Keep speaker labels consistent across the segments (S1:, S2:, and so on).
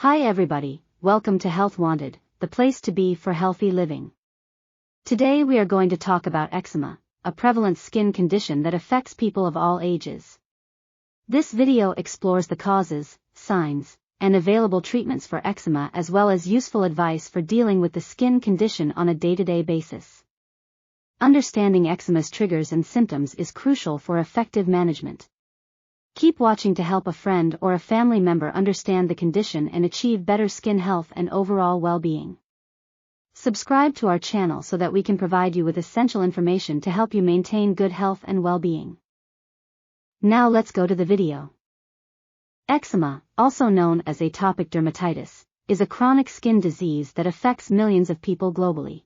S1: Hi everybody, welcome to Health Wanted, the place to be for healthy living. Today we are going to talk about eczema, a prevalent skin condition that affects people of all ages. This video explores the causes, signs, and available treatments for eczema as well as useful advice for dealing with the skin condition on a day-to-day basis. Understanding eczema's triggers and symptoms is crucial for effective management. Keep watching to help a friend or a family member understand the condition and achieve better skin health and overall well-being. Subscribe to our channel so that we can provide you with essential information to help you maintain good health and well-being. Now let's go to the video. Eczema, also known as atopic dermatitis, is a chronic skin disease that affects millions of people globally.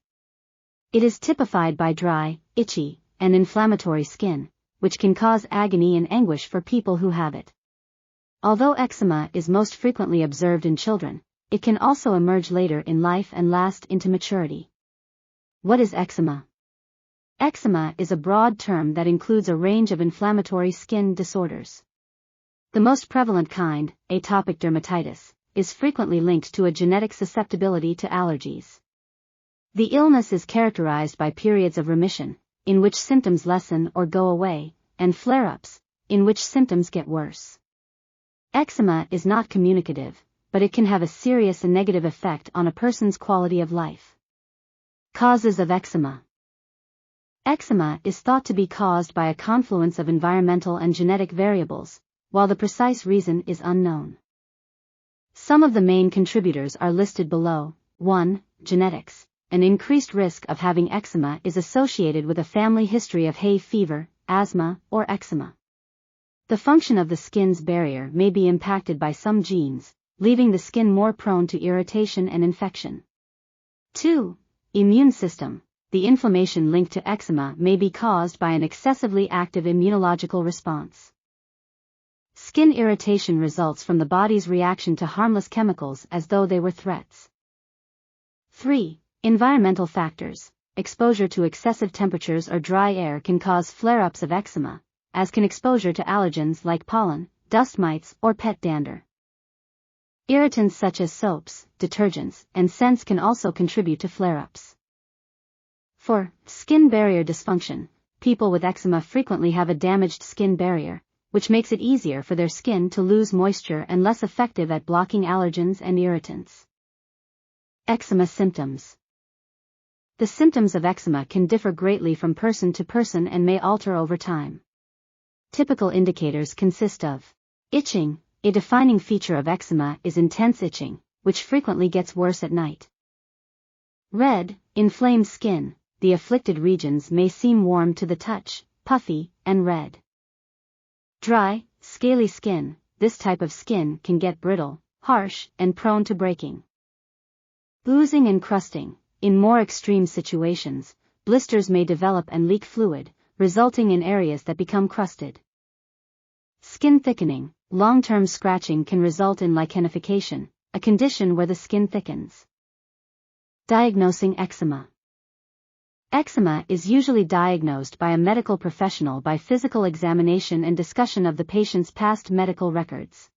S1: It is typified by dry, itchy, and inflammatory skin, which can cause agony and anguish for people who have it. Although eczema is most frequently observed in children, it can also emerge later in life and last into maturity. What is eczema? Eczema is a broad term that includes a range of inflammatory skin disorders. The most prevalent kind, atopic dermatitis, is frequently linked to a genetic susceptibility to allergies. The illness is characterized by periods of remission, in which symptoms lessen or go away, and flare-ups, in which symptoms get worse. Eczema is not communicative, but it can have a serious and negative effect on a person's quality of life. Causes of eczema. Eczema is thought to be caused by a confluence of environmental and genetic variables, while the precise reason is unknown. Some of the main contributors are listed below. 1. Genetics. An increased risk of having eczema is associated with a family history of hay fever, asthma, or eczema. The function of the skin's barrier may be impacted by some genes, leaving the skin more prone to irritation and infection. 2. Immune system. The inflammation linked to eczema may be caused by an excessively active immunological response. Skin irritation results from the body's reaction to harmless chemicals as though they were threats. 3. Environmental factors. Exposure to excessive temperatures or dry air can cause flare-ups of eczema, as can exposure to allergens like pollen, dust mites, or pet dander. Irritants such as soaps, detergents, and scents can also contribute to flare-ups. 4. Skin barrier dysfunction. People with eczema frequently have a damaged skin barrier, which makes it easier for their skin to lose moisture and less effective at blocking allergens and irritants. Eczema symptoms. The symptoms of eczema can differ greatly from person to person and may alter over time. Typical indicators consist of itching. A defining feature of eczema is intense itching, which frequently gets worse at night. Red, inflamed skin. The afflicted regions may seem warm to the touch, puffy, and red. Dry, scaly skin. This type of skin can get brittle, harsh, and prone to breaking. Oozing and crusting. In more extreme situations, blisters may develop and leak fluid, resulting in areas that become crusted. Skin thickening. Long-term scratching can result in lichenification, a condition where the skin thickens. Diagnosing eczema. Eczema is usually diagnosed by a medical professional by physical examination and discussion of the patient's past medical records.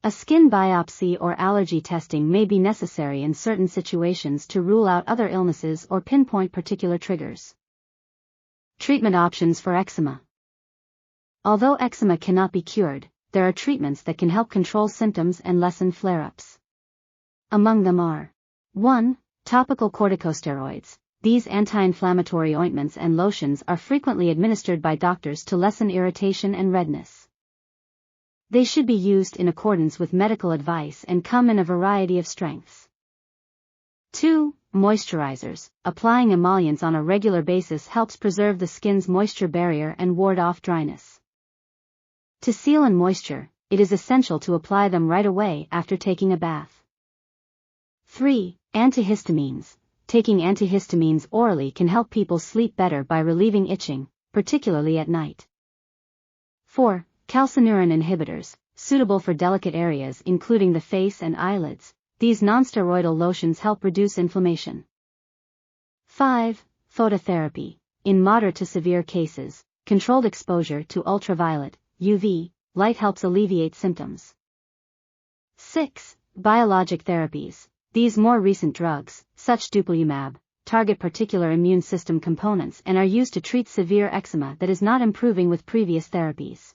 S1: A skin biopsy or allergy testing may be necessary in certain situations to rule out other illnesses or pinpoint particular triggers. Treatment options for eczema. Although eczema cannot be cured, there are treatments that can help control symptoms and lessen flare-ups. Among them are 1. Topical corticosteroids. These anti-inflammatory ointments and lotions are frequently administered by doctors to lessen irritation and redness. They should be used in accordance with medical advice and come in a variety of strengths. 2. Moisturizers. Applying emollients on a regular basis helps preserve the skin's moisture barrier and ward off dryness. To seal in moisture, it is essential to apply them right away after taking a bath. 3. Antihistamines. Taking antihistamines orally can help people sleep better by relieving itching, particularly at night. 4. Calcineurin inhibitors, suitable for delicate areas including the face and eyelids. These nonsteroidal lotions help reduce inflammation. 5. Phototherapy. In moderate to severe cases, controlled exposure to ultraviolet, UV, light helps alleviate symptoms. 6. Biologic therapies. These more recent drugs, such dupilumab, target particular immune system components and are used to treat severe eczema that is not improving with previous therapies.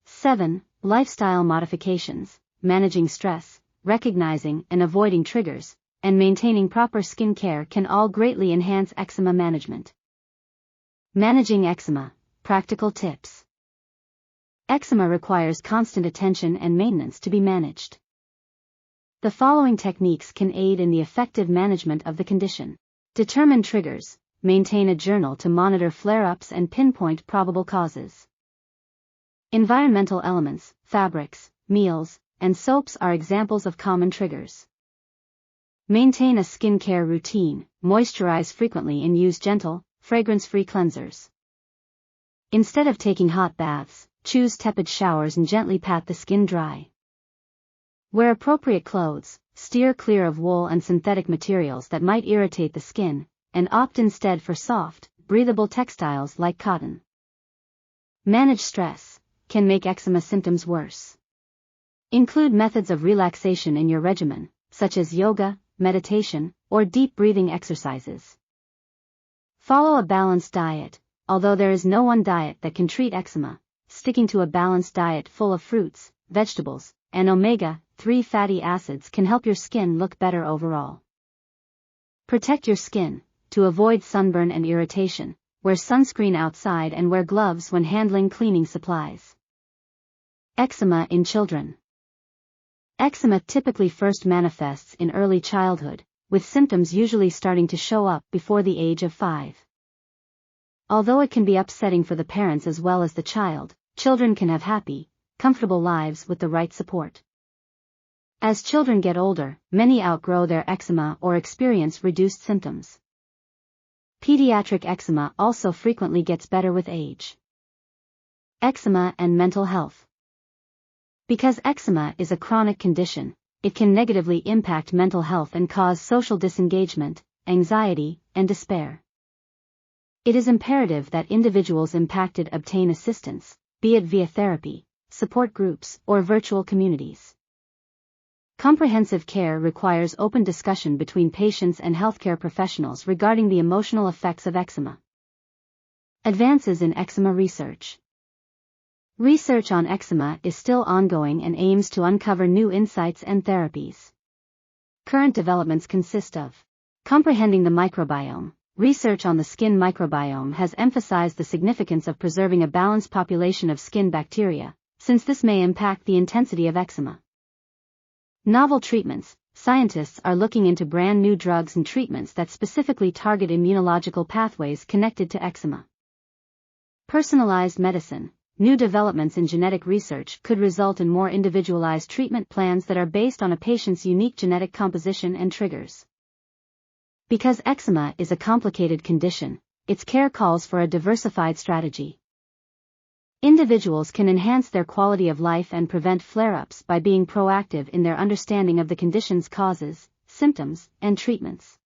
S1: 7. Lifestyle modifications. Managing stress, recognizing and avoiding triggers, and maintaining proper skin care can all greatly enhance eczema management. Managing eczema. Practical tips. Eczema requires constant attention and maintenance to be managed. The following techniques can aid in the effective management of the condition. Determine triggers. Maintain a journal to monitor flare-ups and pinpoint probable causes. Environmental elements, fabrics, meals, and soaps are examples of common triggers. Maintain a skin care routine, moisturize frequently and use gentle, fragrance-free cleansers. Instead of taking hot baths, choose tepid showers and gently pat the skin dry. Wear appropriate clothes, steer clear of wool and synthetic materials that might irritate the skin, and opt instead for soft, breathable textiles like cotton. Manage stress. Can make eczema symptoms worse. Include methods of relaxation in your regimen, such as yoga, meditation, or deep breathing exercises. Follow a balanced diet. Although there is no one diet that can treat eczema, sticking to a balanced diet full of fruits, vegetables, and omega-3 fatty acids can help your skin look better overall. Protect your skin. To avoid sunburn and irritation, wear sunscreen outside and wear gloves when handling cleaning supplies. Eczema in children. Eczema typically first manifests in early childhood, with symptoms usually starting to show up before the age of 5. Although it can be upsetting for the parents as well as the child, children can have happy, comfortable lives with the right support. As children get older, many outgrow their eczema or experience reduced symptoms. Pediatric eczema also frequently gets better with age. Eczema and mental health. Because eczema is a chronic condition, it can negatively impact mental health and cause social disengagement, anxiety, and despair. It is imperative that individuals impacted obtain assistance, be it via therapy, support groups, or virtual communities. Comprehensive care requires open discussion between patients and healthcare professionals regarding the emotional effects of eczema. Advances in eczema research. Research on eczema is still ongoing and aims to uncover new insights and therapies. Current developments consist of comprehending the microbiome. Research on the skin microbiome has emphasized the significance of preserving a balanced population of skin bacteria, since this may impact the intensity of eczema. Novel treatments. Scientists are looking into brand new drugs and treatments that specifically target immunological pathways connected to eczema. Personalized medicine. New developments in genetic research could result in more individualized treatment plans that are based on a patient's unique genetic composition and triggers. Because eczema is a complicated condition, its care calls for a diversified strategy. Individuals can enhance their quality of life and prevent flare-ups by being proactive in their understanding of the condition's causes, symptoms, and treatments.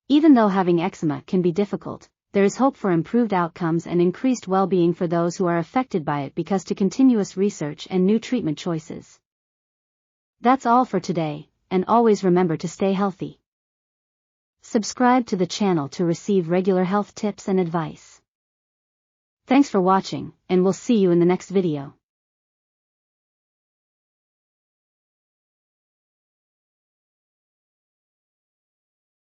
S1: Even though having eczema can be difficult, there is hope for improved outcomes and increased well-being for those who are affected by it because to continuous research and new treatment choices. That's all for today, and always remember to stay healthy. Subscribe to the channel to receive regular health tips and advice. Thanks for watching, and we'll see you in the next video.